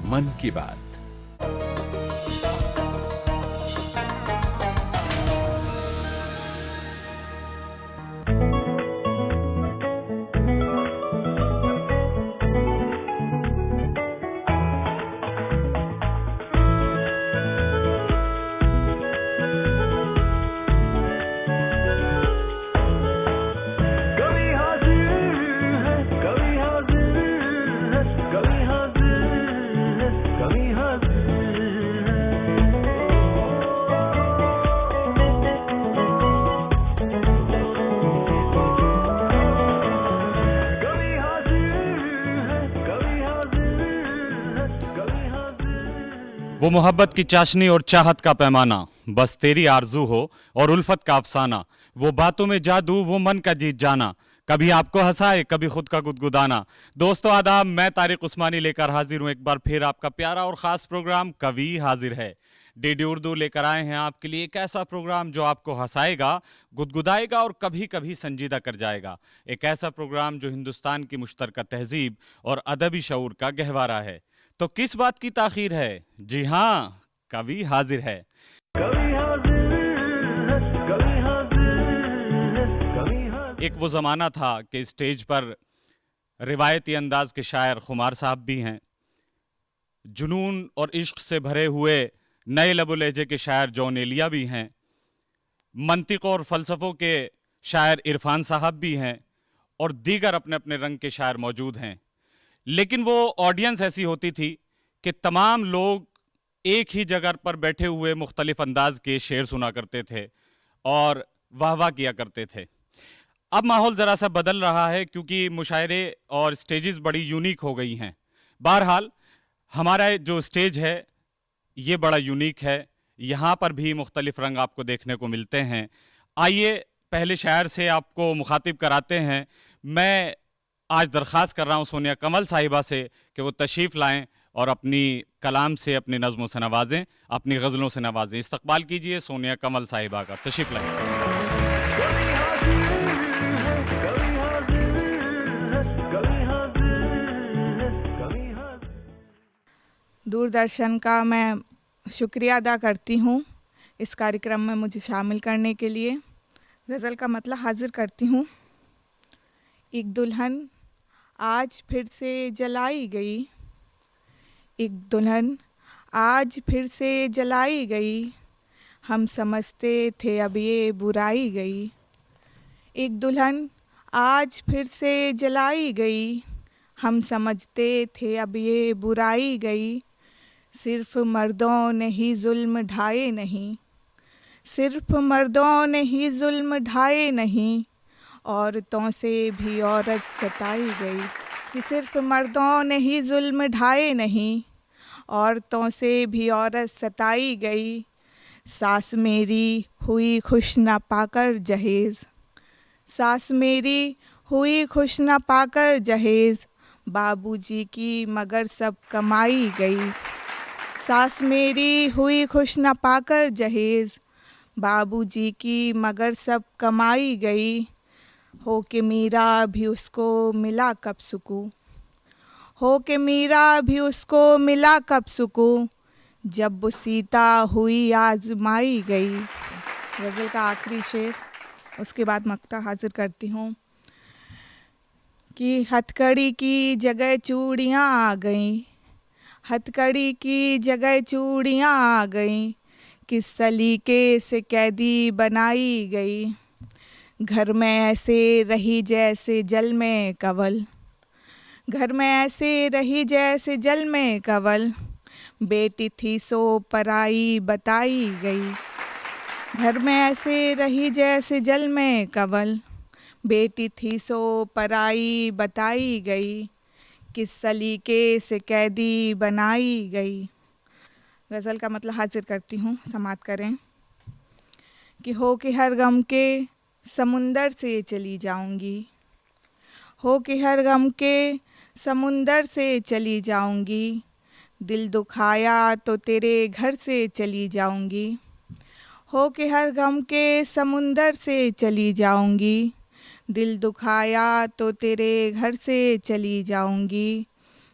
मन की बात। वो मोहब्बत की चाशनी और चाहत का पैमाना, बस तेरी आरजू हो और उल्फत का अफसाना। वो बातों में जादू, वो मन का जीत जाना, कभी आपको हंसाए कभी खुद का गुदगुदाना। दोस्तों आदाब, मैं तारिक उस्मानी लेकर हाजिर हूं एक बार फिर आपका प्यारा और खास प्रोग्राम कवि हाजिर है। डीडी उर्दू लेकर आए हैं आपके लिए एक ऐसा प्रोग्राम जो आपको हंसाएगा, गुदगुदाएगा और कभी कभी संजीदा कर जाएगा। एक ऐसा प्रोग्राम जो हिंदुस्तान की मुश्तरका तहजीब और अदबी शऊर का गहवारा है। तो किस बात की ताखीर है? जी हाँ, कवि हाजिर है। एक वो जमाना था कि स्टेज पर रिवायती अंदाज के शायर खुमार साहब भी हैं, जुनून और इश्क से भरे हुए नए लबो लहजे के शायर जॉन एलिया भी हैं, मंतिक और फलसफों के शायर इरफान साहब भी हैं और दीगर अपने अपने रंग के शायर मौजूद हैं। लेकिन वो ऑडियंस ऐसी होती थी कि तमाम लोग एक ही जगह पर बैठे हुए मुख्तलिफ अंदाज के शेर सुना करते थे और वाह वाह किया करते थे। अब माहौल ज़रा सा बदल रहा है क्योंकि मुशायरे और स्टेजेस बड़ी यूनिक हो गई हैं। बहरहाल हमारा जो स्टेज है ये बड़ा यूनिक है, यहाँ पर भी मुख्तलिफ रंग आपको देखने को मिलते हैं। आइए पहले शायर से आपको मुखातिब कराते हैं। मैं आज दरख्वास्त कर रहा हूँ सोनिया कमल साहिबा से कि वो तशरीफ़ लाएं और अपनी कलाम से अपनी नज़्मों से नवाजें, अपनी गज़लों से नवाजें। इस्तकबाल कीजिए सोनिया कमल साहिबा का। तशरीफ़ लाएं। दूरदर्शन का मैं शुक्रिया अदा करती हूँ इस कार्यक्रम में मुझे शामिल करने के लिए। गज़ल का मतलब हाजिर करती हूँ। एक दुल्हन आज फिर से जलाई गई, एक दुल्हन आज फिर से जलाई गई, हम समझते थे अब ये बुराई गई। एक दुल्हन आज फिर से जलाई गई, हम समझते थे अब ये बुराई गई। सिर्फ मर्दों ने ही जुल्म ढाए नहीं, सिर्फ मर्दों ने ही जुल्म ढाए नहीं, औरतों से भी औरत सताई गई। कि सिर्फ मर्दों ने ही जुल्म ढाए नहीं, औरतों से भी औरत सताई गई। सास मेरी हुई खुश न पाकर जहेज़, सास मेरी हुई खुश न पाकर जहेज़, बाबूजी की मगर सब कमाई गई। सास मेरी हुई खुश न पाकर जहेज़, बाबूजी की मगर सब कमाई गई। हो के मीरा भी उसको मिला कब सुकून, हो के मीरा भी उसको मिला कब सुकून, जब वो सीता हुई आजमाई गई। गज़ल का आखिरी शेर, उसके बाद मक्ता हाजिर करती हूँ। कि हथकड़ी की जगह चूड़ियाँ आ गईं, हथकड़ी की जगह चूड़ियाँ आ गईं, किस सलीके से कैदी बनाई गई। घर में ऐसे रही जैसे जल में कंवल, घर में ऐसे रही जैसे जल में कंवल, बेटी थी सो पराई बताई गई। घर में ऐसे रही जैसे जल में कंवल, बेटी थी सो पराई बताई गई, किस सलीके से कैदी बनाई गई। गज़ल का मतलब हाजिर करती हूँ, समात करें। कि हो के हर गम के समुंदर से चली जाऊंगी, हो के हर गम के समुंदर से चली जाऊंगी, दिल दुखाया तो तेरे घर से चली जाऊंगी। हो के हर गम के समुंदर से चली जाऊंगी, दिल दुखाया तो तेरे घर से चली जाऊंगी।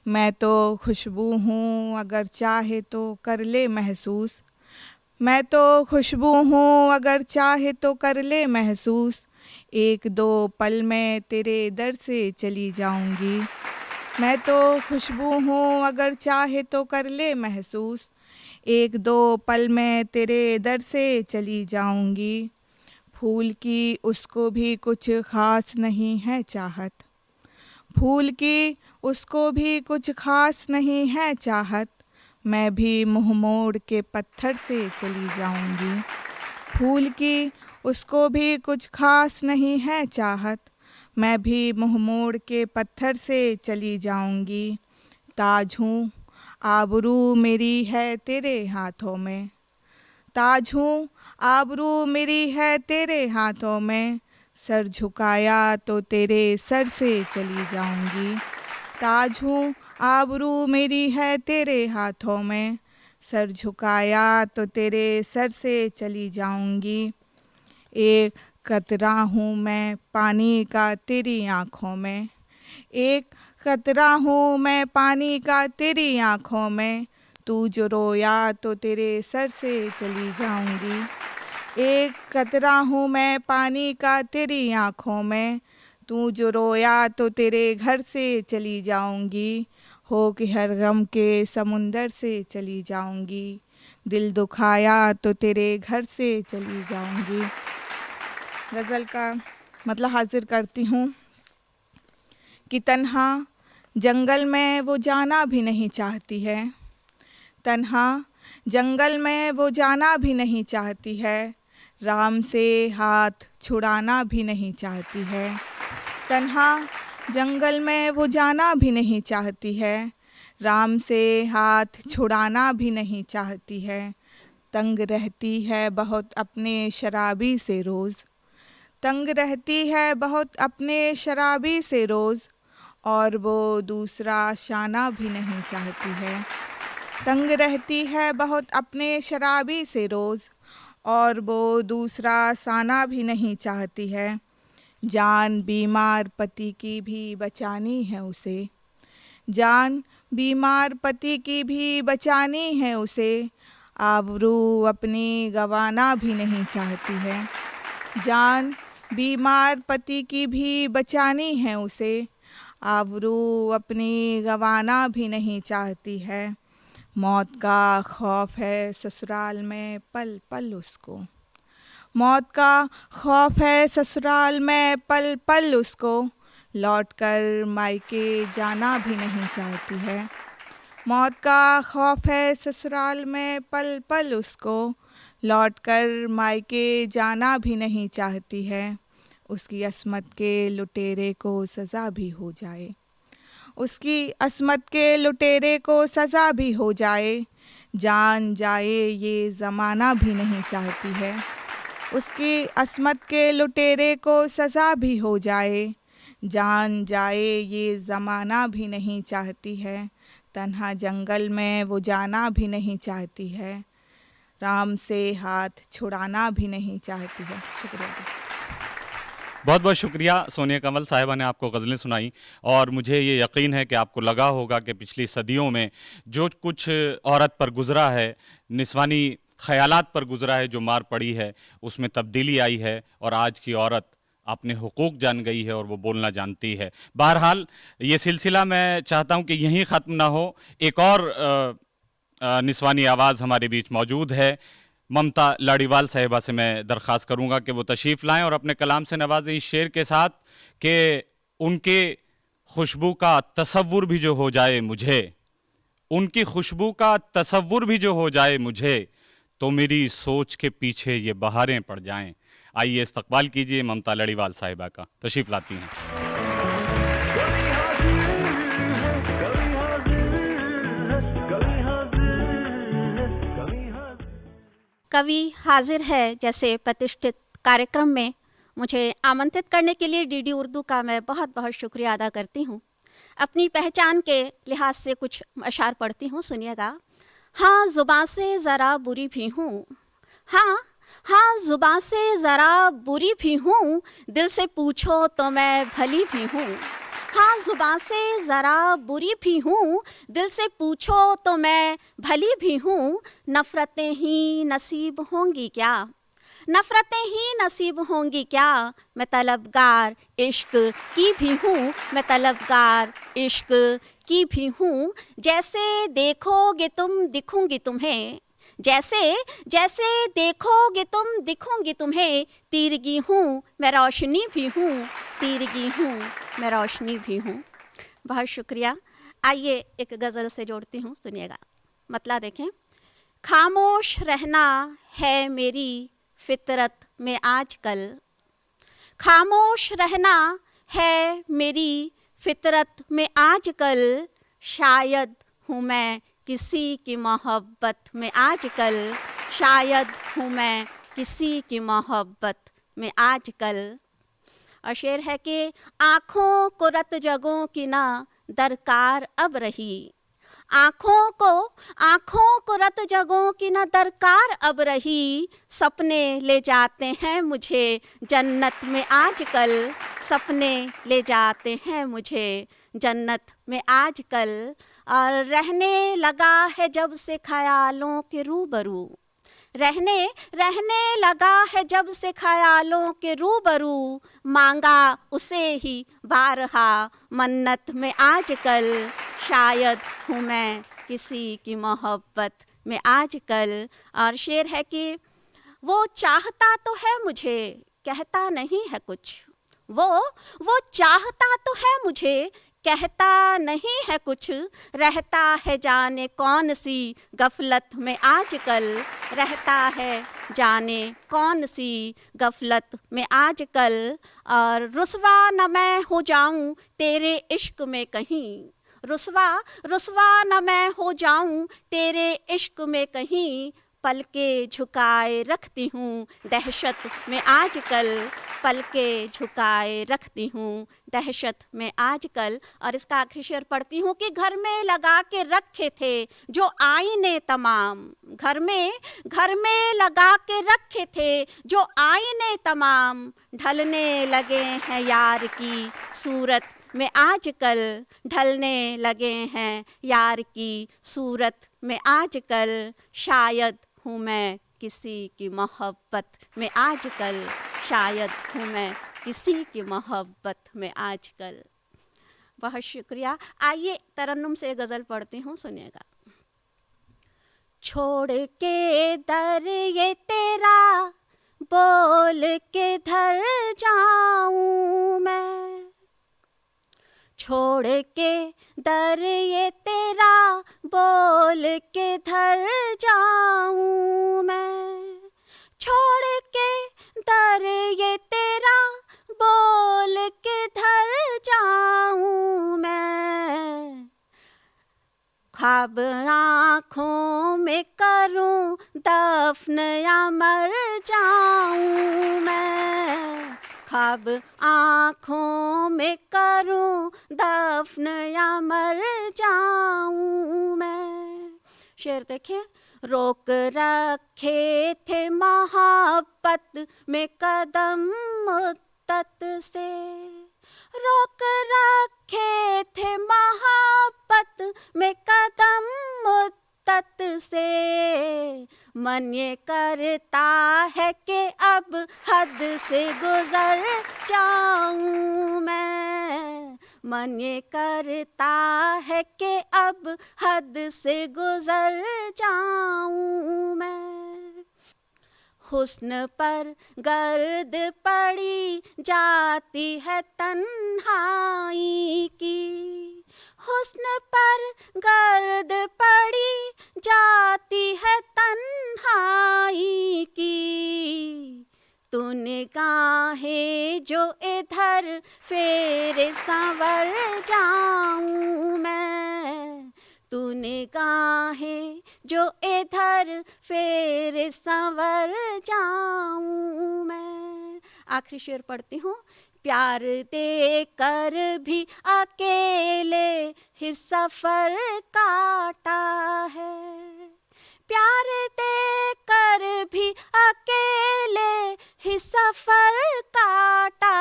मैं तो खुशबू हूँ अगर चाहे तो कर ले महसूस। मैं तो खुशबू हूँ अगर चाहे तो कर ले महसूस। एक दो पल में तेरे दर से चली जाऊंगी। मैं तो खुशबू हूँ अगर चाहे तो कर ले महसूस। एक दो पल में तेरे दर से चली जाऊंगी। फूल की उसको भी कुछ ख़ास नहीं है चाहत। फूल की उसको भी कुछ ख़ास नहीं है चाहत। मैं भी मुँह मोड़ के पत्थर से चली जाऊंगी। फूल की उसको भी कुछ ख़ास नहीं है चाहत। मैं भी मुँह मोड़ के पत्थर से चली जाऊंगी। ताज हूँ आबरू मेरी है तेरे हाथों में। ताज हूँ आबरू मेरी है तेरे हाथों में। सर झुकाया तो तेरे सर से चली जाऊंगी। ताज हूँ आबरू मेरी है तेरे हाथों में। सर झुकाया तो तेरे सर से चली जाऊंगी। एक कतरा हूँ मैं पानी का तेरी आँखों में। एक कतरा हूँ मैं पानी का तेरी आँखों में। तू जो रोया तो तेरे सर से चली जाऊंगी। एक कतरा हूँ मैं पानी का तेरी आँखों में। तू जो रोया तो तेरे घर से चली जाऊंगी। हो कि हर गम के समुंदर से चली जाऊंगी। दिल दुखाया तो तेरे घर से चली जाऊंगी। गज़ल का मतलब हाजिर करती हूँ कि तन्हा जंगल में वो जाना भी नहीं चाहती है। तन्हा जंगल में वो जाना भी नहीं चाहती है। राम से हाथ छुड़ाना भी नहीं चाहती है। तन्हा जंगल में वो जाना भी नहीं चाहती है। राम से हाथ छुड़ाना भी नहीं चाहती है। तंग रहती है बहुत अपने शराबी से रोज़। तंग रहती है बहुत अपने शराबी से रोज़। और वो दूसरा शाना भी नहीं चाहती है। तंग रहती है बहुत अपने शराबी से रोज़। और वो दूसरा साना भी नहीं चाहती है। जान बीमार पति की भी बचानी है उसे। जान बीमार पति की भी बचानी है उसे। आबरू अपनी गंवाना भी नहीं चाहती है। जान बीमार पति की भी बचानी है उसे। आबरू अपनी गंवाना भी नहीं चाहती है। मौत का खौफ है ससुराल में पल पल उसको। मौत का खौफ है ससुराल में पल पल उसको। लौटकर मायके जाना भी नहीं चाहती है। मौत का खौफ है ससुराल में पल पल उसको। लौटकर मायके जाना भी नहीं चाहती है। उसकी अस्मत के लुटेरे को सज़ा भी हो जाए। उसकी अस्मत के लुटेरे को सज़ा भी हो जाए। जान जाए ये ज़माना भी नहीं चाहती है। उसकी अस्मत के लुटेरे को सज़ा भी हो जाए। जान जाए ये ज़माना भी नहीं चाहती है। तन्हा जंगल में वो जाना भी नहीं चाहती है। राम से हाथ छुड़ाना भी नहीं चाहती है। शुक्रिया। बहुत बहुत शुक्रिया सोनिया कमल साहिबा ने आपको गज़लें सुनाई। और मुझे ये यकीन है कि आपको लगा होगा कि पिछली सदियों में जो कुछ औरत पर गुज़रा है, निस्वानी ख़यालात पर गुज़रा है, जो मार पड़ी है, उसमें तब्दीली आई है और आज की औरत अपने हुकूक जान गई है और वो बोलना जानती है। बहरहाल ये सिलसिला मैं चाहता हूँ कि यहीं ख़त्म ना हो। एक और निस्वानी आवाज़ हमारे बीच मौजूद है। ममता लाड़ीवाल साहिबा से मैं दरख्वास्त करूंगा कि वो तशरीफ़ लाएं और अपने कलाम से नवाजें इस शेर के साथ कि उनके खुशबू का तसव्वुर भी जो हो जाए मुझे, उनकी खुशबू का तसव्वुर भी जो हो जाए मुझे, तो मेरी सोच के पीछे ये बहारें पड़ जाएं। आइए इस्तकबाल कीजिए ममता लाड़ीवाल साहिबा का। तशरीफ़ लाती हैं। कवि हाजिर है जैसे प्रतिष्ठित कार्यक्रम में मुझे आमंत्रित करने के लिए डीडी उर्दू का मैं बहुत बहुत शुक्रिया अदा करती हूँ। अपनी पहचान के लिहाज से कुछ अशार पढ़ती हूँ, सुनिएगा। हाँ ज़ुबान से ज़रा बुरी भी हूँ। हाँ ज़ुबान से ज़रा बुरी भी हूँ। दिल से पूछो तो मैं भली भी हूँ। हाँ, ज़ुबान से ज़रा बुरी भी हूँ, दिल से पूछो तो मैं भली भी हूँ। नफ़रतें ही नसीब होंगी क्या, नफ़रतें ही नसीब होंगी क्या। मैं तलबगार इश्क की भी हूँ, मैं तलबगार इश्क की भी हूँ। जैसे देखोगे तुम दिखूंगी तुम्हें, जैसे जैसे देखोगे तुम दिखूंगी तुम्हें। तीरगी हूँ मैं रोशनी भी हूँ, तीरगी हूँ मैं रोशनी भी हूँ। बहुत शुक्रिया। आइए एक गज़ल से जोड़ती हूँ, सुनिएगा। मतलब देखें। खामोश रहना है मेरी फितरत में आजकल, खामोश रहना है मेरी फितरत में आजकल। शायद हूँ मैं किसी की मोहब्बत में आजकल, शायद हूँ मैं किसी की मोहब्बत में आजकल। और शेर है कि आँखों को रत जगों की ना दरकार अब रही, आँखों को रत जगों की न दरकार अब रही। सपने ले जाते हैं मुझे जन्नत में आजकल, सपने ले जाते हैं मुझे जन्नत में आजकल। और रहने लगा है जब से ख्यालों के रूबरू, रहने लगा है जब से ख्यालों के रूबरू। मांगा उसे ही बारहा मन्नत में आजकल। शायद हूँ मैं किसी की मोहब्बत में आजकल। और शेर है कि वो चाहता तो है मुझे कहता नहीं है कुछ, वो चाहता तो है मुझे कहता नहीं है कुछ। रहता है जाने कौन सी गफलत में आजकल, रहता है जाने कौन सी गफलत में आजकल। और रुसवा न मैं हो जाऊं तेरे इश्क में कहीं, रुसवा न मैं हो जाऊं तेरे इश्क में कहीं। पलके झुकाए रखती हूँ दहशत में आजकल, पलके झुकाए रखती हूँ दहशत में आजकल। और इसका आखिरी शेर पढ़ती हूँ कि घर में लगा के रखे थे जो आईने तमाम, घर में लगा के रखे थे जो आईने तमाम। ढलने लगे हैं यार की सूरत में आजकल, ढलने लगे हैं यार की सूरत में आजकल। शायद हूँ मैं किसी की मोहब्बत में आजकल, शायद हूँ मैं किसी की मोहब्बत में आजकल। बहुत शुक्रिया। आइए तरन्नुम से गज़ल पढ़ती हूँ, सुनिएगा। छोड़ के दर ये तेरा बोल के धर जाऊँ मैं, छोड़ के दर ये तेरा बोल के धर जाऊँ मैं, छोड़ के दर ये तेरा बोल के धर जाऊँ मैं। ख्वाब आँखों में करूँ दफन या मर जाऊँ मैं, ख्वाब आँखों में करूँ दफन या मर जाऊँ मैं। शेर देखिए। रोक रखे थे मोहब्बत में कदम मुद्दत से, रोक रखे थे मोहब्बत में कदम मुद्दत से। मन ये करता है कि अब हद से गुजर जाऊँ मैं, मन ये करता है कि अब हद से गुजर जाऊँ मैं। हुस्न पर गर्द पड़ी जाती है तन्हाई की, हुस्न पर गर्द पड़ी जाती है तन्हाई की। तू निगाहें जो इधर फेरे सांवर जाऊँ मैं, तू निगाहें जो इधर फेरे सांवर जाऊँ मैं। आखिरी शेर पढ़ती हूँ। प्यार दे कर भी अकेले ही सफर काटा है, प्यार दे कर भी अकेले ही सफर काटा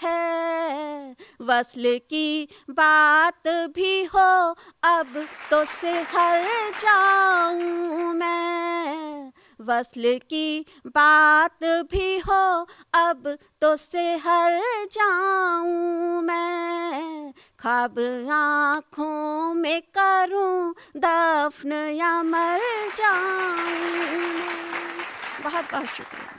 है। वस्ल की बात भी हो अब तो सिहर जाऊं मैं, वस्ल की बात भी हो अब तो सिहर जाऊं मैं, ख्वाब आँखों में करूं दफन या मर जाऊं मैं। बहुत बहुत शुक्रिया।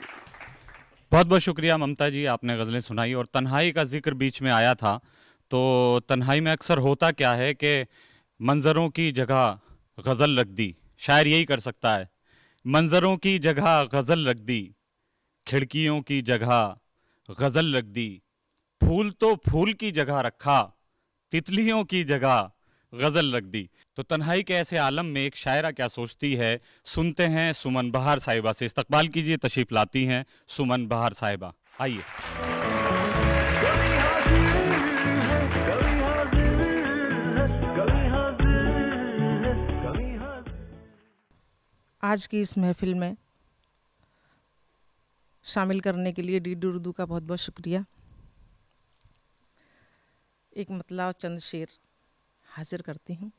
बहुत बहुत शुक्रिया ममता जी, आपने गज़लें सुनाई। और तन्हाई का जिक्र बीच में आया था, तो तन्हाई में अक्सर होता क्या है कि मंज़रों की जगह गज़ल रख दी। शायर यही कर सकता है, मंज़रों की जगह गज़ल रख दी, खिड़कियों की जगह गज़ल रख दी, फूल तो फूल की जगह रखा, तितलियों की जगह गज़ल रख दी। तो तन्हाई के ऐसे आलम में एक शायरा क्या सोचती है, सुनते हैं सुमन बहार साहिबा से। इस्तकबाल कीजिए, तशरीफ़ लाती हैं सुमन बहार साहिबा, आइए। आज की इस महफिल में शामिल करने के लिए डीडी उर्दू का बहुत बहुत शुक्रिया। एक मतला और चंद शेर हाजिर करती हूँ।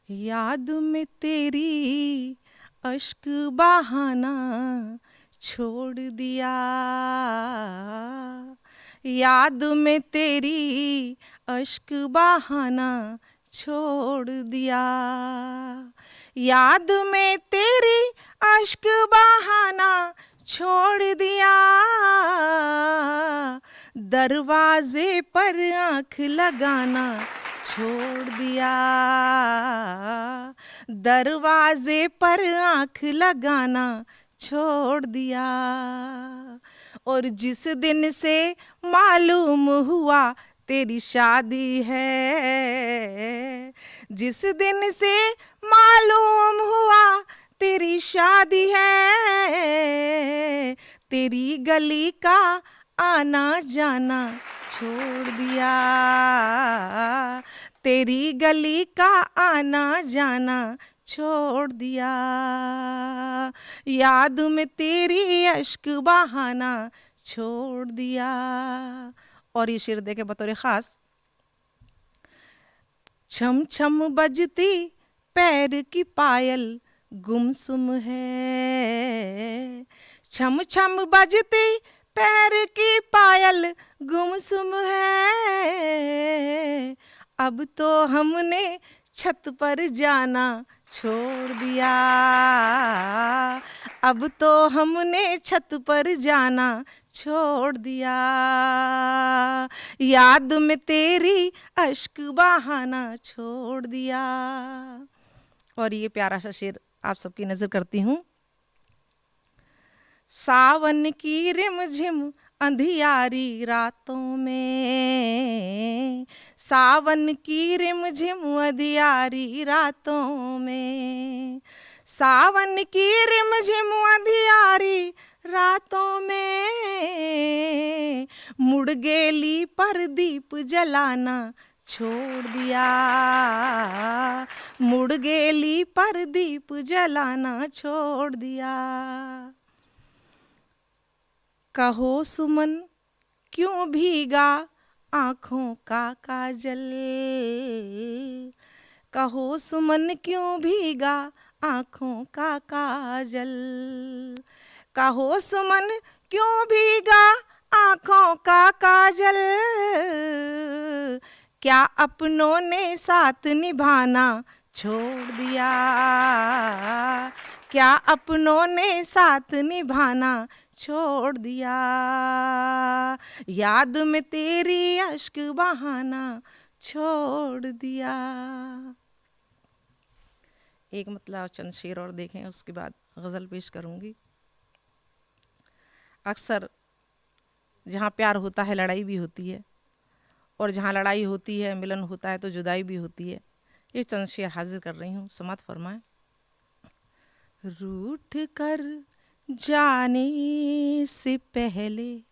याद में तेरी अश्क बहाना छोड़ दिया, याद में तेरी अश्क बहाना छोड़ दिया, याद में तेरी अश्क बहाना छोड़ दिया, दरवाजे पर आँख लगाना छोड़ दिया, दरवाजे पर आँख लगाना छोड़ दिया। और जिस दिन से मालूम हुआ तेरी शादी है, जिस दिन से मालूम हुआ तेरी शादी है, तेरी गली का आना जाना छोड़ दिया, तेरी गली का आना जाना छोड़ दिया, याद में तेरी अश्क बहाना छोड़ दिया। और ये शेर देखे बतौर ख़ास। छम छम बजती पैर की पायल गुमसुम है, छम छम बजती पैर की पायल गुमसुम है, अब तो हमने छत पर जाना छोड़ दिया, अब तो हमने छत पर जाना छोड़ दिया, याद में तेरी अश्क बहाना छोड़ दिया। और ये प्यारा सा शेर आप सबकी नज़र करती हूँ। सावन की रिमझिम अंधियारी रातों में, सावन की रिमझिम अंधियारी रातों में, सावन की रिमझिम अंधियारी रातों में, मुड़गेली पर दीप जलाना छोड़ दिया, मुड़गेली पर दीप जलाना छोड़ दिया। कहो सुमन क्यों भीगा आँखों का काजल, कहो सुमन क्यों भीगा आँखों का काजल, कहो सुमन क्यों भीगा आँखों का काजल, क्या अपनों ने साथ निभाना छोड़ दिया, क्या अपनों ने साथ निभाना छोड़ दिया, याद में तेरी अश्क बहाना छोड़ दिया। एक मतलब चंद शेर और देखें, उसके बाद गज़ल पेश करूँगी। अक्सर जहाँ प्यार होता है लड़ाई भी होती है, और जहाँ लड़ाई होती है मिलन होता है तो जुदाई भी होती है। ये चंद शेर हाजिर कर रही हूँ, समात फरमाएं। रूठ कर जाने से पहले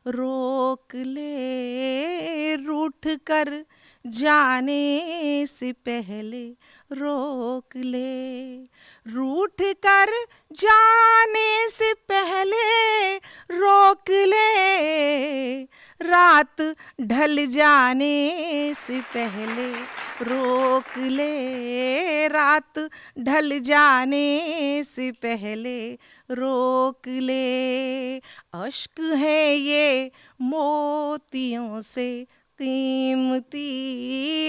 रोक ले, रूठ कर जाने से पहले रोक ले, रूठ कर जाने से पहले रोक ले, रात ढल जाने से पहले रोक ले, रात ढल जाने से पहले रोक ले। अश्क है ये मोतियों से कीमती,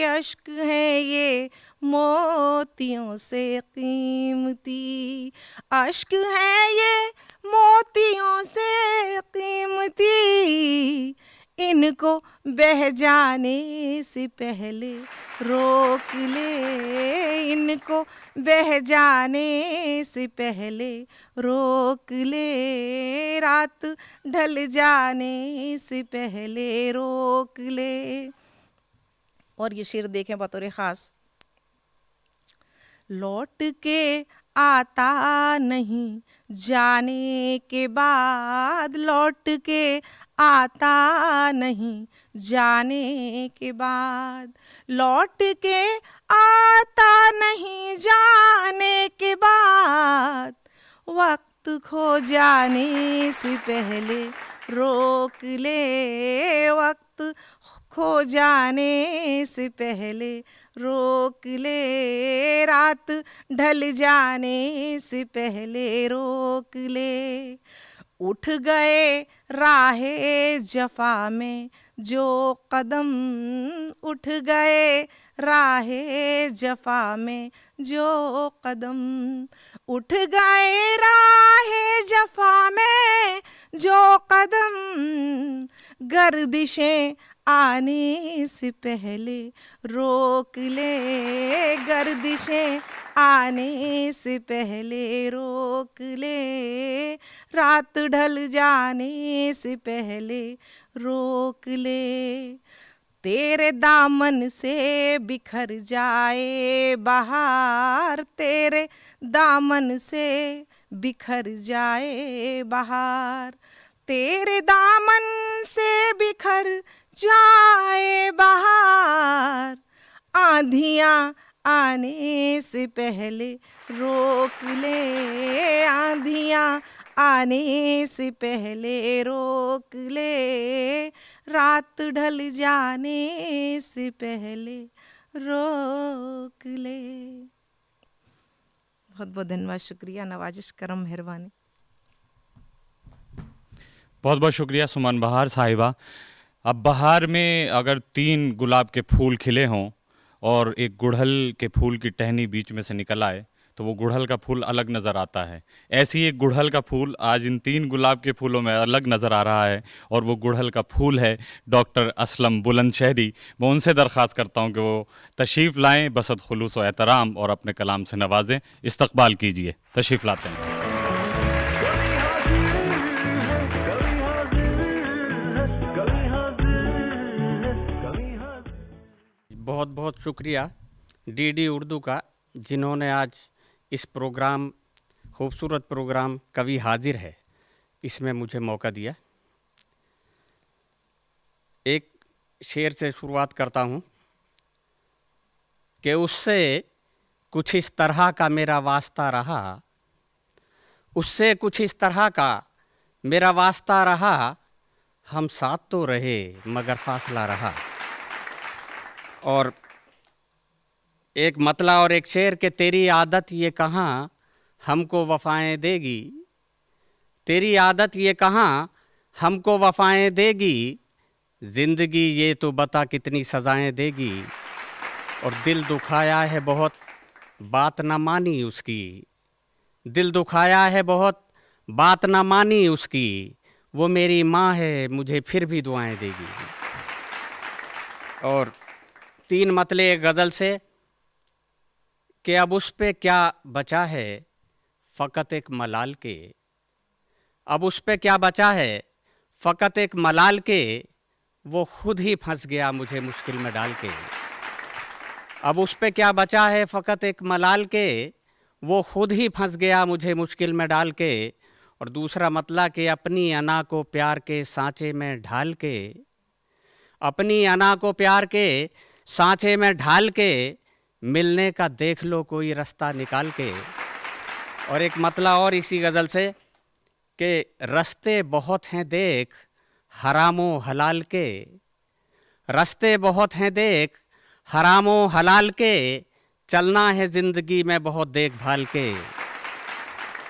अश्क है ये मोतियों से कीमती, अश्क है ये मोतियों से कीमती, इनको बह जाने से पहले रोक ले, इनको बह जाने से पहले रोक ले, रात ढल जाने से पहले रोक ले। और ये शेर देखें बतौर ख़ास, लौट के आता नहीं जाने के बाद, लौट के आता नहीं जाने के बाद, लौट के आता नहीं जाने के बाद, वक्त खो जाने से पहले रोक ले, वक्त खो जाने से पहले रोक ले, रात ढल जाने से पहले रोक ले। उठ गए राहे जफा में जो कदम, उठ गए राहे जफा में जो कदम, उठ गए राहे जफा में जो कदम, गर्दिशें आने से पहले रोक ले, गर्दिशें आने से पहले रोक ले, रात ढल जाने से पहले रोक ले। तेरे दामन से बिखर जाए बहार, तेरे दामन से बिखर जाए बहार, तेरे दामन से बिखर जाए बहार, आंधियाँ आने से पहले रोक ले, आंधियाँ आने से पहले रोक ले, रात ढल जाने से पहले रोक ले। बहुत बहुत धन्यवाद, शुक्रिया, नवाजिश, करम, मेहरबानी। बहुत बहुत शुक्रिया सुमन बहार साहिबा। अब बहार में अगर 3 गुलाब के फूल खिले हों और एक गुड़हल के फूल की टहनी बीच में से निकल आए तो वो गुड़हल का फूल अलग नज़र आता है। ऐसी एक गुड़हल का फूल आज इन 3 गुलाब के फूलों में अलग नज़र आ रहा है और वो गुड़हल का फूल है डॉक्टर असलम बुलंदशहरी। मैं उनसे दरख्वास्त करता हूँ कि वो तशरीफ़ लाएँ, बसत खुलूस व एहतराम और अपने कलाम से नवाजें। इस्तकबाल कीजिए, तशरीफ़ लाते हैं। बहुत बहुत शुक्रिया डीडी उर्दू का, जिन्होंने आज इस प्रोग्राम, खूबसूरत प्रोग्राम कवि हाजिर है, इसमें मुझे मौका दिया। एक शेर से शुरुआत करता हूँ कि उससे कुछ इस तरह का मेरा वास्ता रहा, उससे कुछ इस तरह का मेरा वास्ता रहा, हम साथ तो रहे मगर फासला रहा। और एक मतला और एक शेर के तेरी आदत ये कहाँ हमको वफ़ाएं देगी, तेरी आदत ये कहाँ हमको वफ़ाएं देगी, ज़िंदगी ये तो बता कितनी सज़ाएं देगी। और दिल दुखाया है बहुत बात न मानी उसकी, दिल दुखाया है बहुत बात न मानी उसकी, वो मेरी माँ है मुझे फिर भी दुआएं देगी। और 3 मतले एक गज़ल से कि अब उस पे क्या बचा है फ़कत एक मलाल के, अब उस पे क्या बचा है फ़कत एक मलाल के, वो खुद ही फंस गया मुझे मुश्किल में डाल के। अब उस पे क्या बचा है फ़कत एक मलाल के, वो खुद ही फंस गया मुझे मुश्किल में डाल के। और दूसरा मतला कि अपनी अना को प्यार के सांचे में ढाल के, अपनी अना को प्यार के सांचे में ढाल के, मिलने का देख लो कोई रास्ता निकाल के। और एक मतला और इसी गज़ल से कि रास्ते बहुत हैं देख, हरामो हलाल के, रास्ते बहुत हैं देख हरामो हलाल के, चलना है ज़िंदगी में बहुत देखभाल के।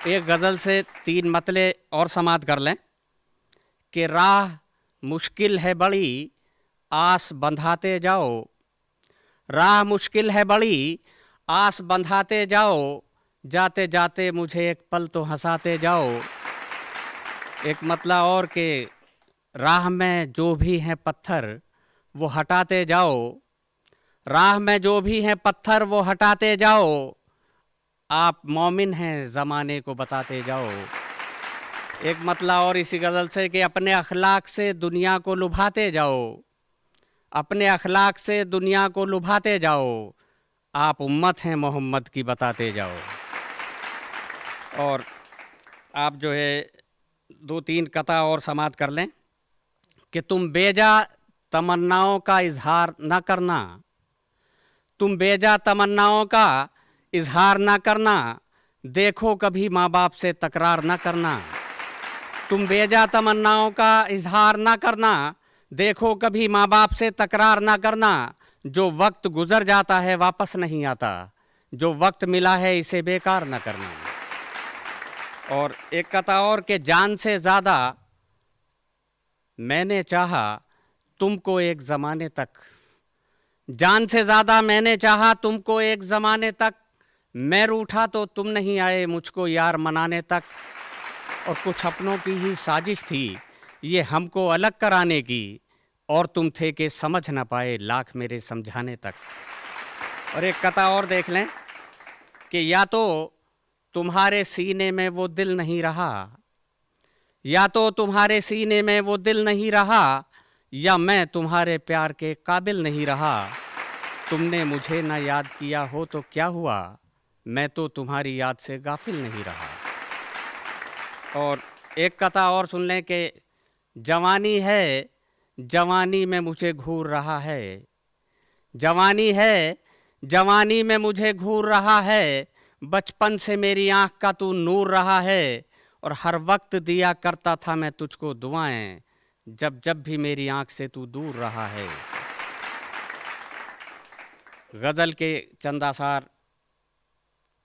एक गज़ल से 3 मतले और समाप्त कर लें कि राह मुश्किल है बड़ी, आस बंधाते जाओ, राह मुश्किल है बड़ी, आस बंधाते जाओ, जाते जाते मुझे एक पल तो हंसाते जाओ। एक मतला और कि राह में जो भी हैं पत्थर वो हटाते जाओ, राह में जो भी हैं पत्थर वो हटाते जाओ, आप मोमिन हैं ज़माने को बताते जाओ। एक मतला और इसी गज़ल से कि अपने अखलाक से दुनिया को लुभाते जाओ, अपने अखलाक से दुनिया को लुभाते जाओ, आप उम्मत हैं मोहम्मद की बताते जाओ। और आप जो है 2-3 कथा और समाप्त कर लें कि तुम बेजा तमन्नाओं का इजहार न करना, तुम बेजा तमन्नाओं का इजहार न करना, देखो कभी माँ बाप से तकरार न करना। तुम बेजा तमन्नाओं का इजहार न करना, देखो कभी माँ बाप से तकरार न करना। जो वक्त गुजर जाता है वापस नहीं आता, जो वक्त मिला है इसे बेकार न करना। और एक कथा और कि जान से ज़्यादा मैंने चाहा तुमको एक ज़माने तक, जान से ज़्यादा मैंने चाहा तुमको एक ज़माने तक, मैं रूठा तो तुम नहीं आए मुझको यार मनाने तक। और कुछ अपनों की ही साजिश थी ये हमको अलग कराने की, और तुम थे कि समझ ना पाए लाख मेरे समझाने तक। और एक कथा और देख लें कि या तो तुम्हारे सीने में वो दिल नहीं रहा, या तो तुम्हारे सीने में वो दिल नहीं रहा, या मैं तुम्हारे प्यार के काबिल नहीं रहा। तुमने मुझे ना याद किया हो तो क्या हुआ, मैं तो तुम्हारी याद से गाफिल नहीं रहा। और एक कथा और सुन लें कि जवानी है, जवानी में मुझे घूर रहा है, जवानी है, जवानी में मुझे घूर रहा है, बचपन से मेरी आँख का तू नूर रहा है। और हर वक्त दिया करता था मैं तुझको दुआएं, जब जब भी मेरी आँख से तू दूर रहा है। गज़ल के चंद आसार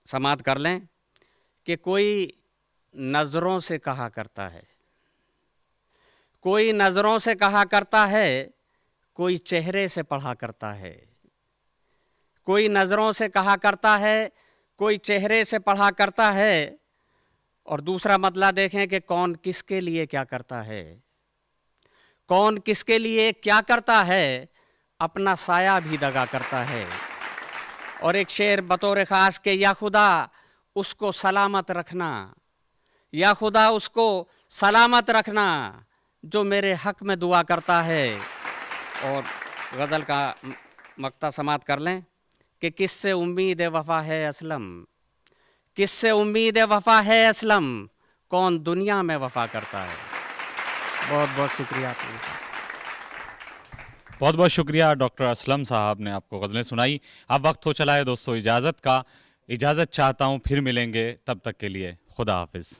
समाप्त कर लें कि कोई नज़रों से कहा करता है, कोई नज़रों से कहा करता है, कोई चेहरे से पढ़ा करता है। कोई नज़रों से कहा करता है, कोई चेहरे से पढ़ा करता है। और दूसरा मतलब देखें कि कौन किसके लिए क्या करता है, कौन किसके लिए क्या करता है, अपना साया भी दगा करता है। और एक शेर बतौर ख़ास के या खुदा उसको सलामत रखना, या खुदा उसको सलामत रखना जो मेरे हक़ में दुआ करता है। और गज़ल का मक्ता समाप्त कर लें कि किससे उम्मीद वफ़ा है असलम, किससे उम्मीद वफ़ा है असलम, कौन दुनिया में वफ़ा करता है। बहुत बहुत शुक्रिया। बहुत बहुत शुक्रिया डॉक्टर असलम साहब ने आपको गज़लें सुनाई। अब वक्त हो चला है दोस्तों इजाज़त का, इजाज़त चाहता हूँ, फिर मिलेंगे, तब तक के लिए खुदा हाफिज़।